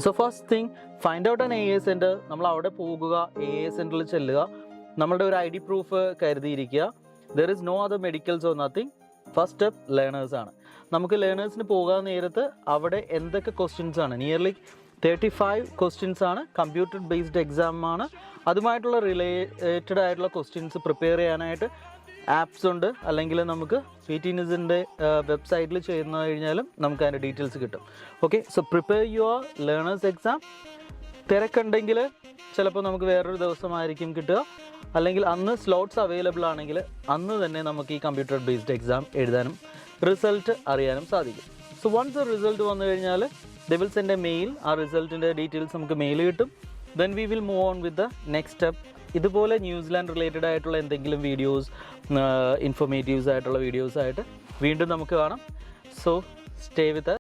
So first thing find out an AA centre. നമ്മൾ അവിടെ പോകുക, AA സെൻറ്ററിൽ ചെല്ലുക, നമ്മളുടെ ഒരു ID പ്രൂഫ് കരുതിയിരിക്കുക. There is no other medicals or nothing. First step learners ആണ്. നമുക്ക് ലേണേഴ്സിന് പോകാൻ നേരത്ത് അവിടെ എന്തൊക്കെ ക്വസ്റ്റ്യൻസ് ആണ്, നിയർലി 35 ക്വസ്റ്റ്യൻസ് ആണ്, കമ്പ്യൂട്ടർ ബേസ്ഡ് എക്സാം ആണ്. അതുമായിട്ടുള്ള റിലേറ്റഡ് ആയിട്ടുള്ള ക്വസ്റ്റ്യൻസ് പ്രിപ്പയർ ചെയ്യാനായിട്ട് ആപ്സ് ഉണ്ട്, അല്ലെങ്കിൽ നമുക്ക് PT NISൻ്റെ വെബ്സൈറ്റിൽ ചെയ്യുന്ന കഴിഞ്ഞാലും നമുക്ക് അതിൻ്റെ ഡീറ്റെയിൽസ് കിട്ടും. Okay, so prepare your learners exam. തിരക്കുണ്ടെങ്കിൽ ചിലപ്പോൾ നമുക്ക് വേറൊരു ദിവസമായിരിക്കും കിട്ടുക, അല്ലെങ്കിൽ അന്ന് സ്ലോട്ട്സ് അവൈലബിൾ ആണെങ്കിൽ അന്ന് തന്നെ നമുക്ക് ഈ കമ്പ്യൂട്ടർ ബേസ്ഡ് എക്സാം എഴുതാനും റിസൾട്ട് അറിയാനും സാധിക്കും. സോ വൺസ് റിസൾട്ട് വന്നു കഴിഞ്ഞാൽ they will send a mail. ആ റിസൾട്ടിൻ്റെ ഡീറ്റെയിൽസ് നമുക്ക് മെയിൽ കിട്ടും. Then we will move on with the next step. ഇതുപോലെ ന്യൂസിലാൻഡ് റിലേറ്റഡ് ആയിട്ടുള്ള എന്തെങ്കിലും വീഡിയോസ്, ഇൻഫോർമേറ്റീവ്സ് ആയിട്ടുള്ള വീഡിയോസായിട്ട് വീണ്ടും നമുക്ക് കാണാം. So stay with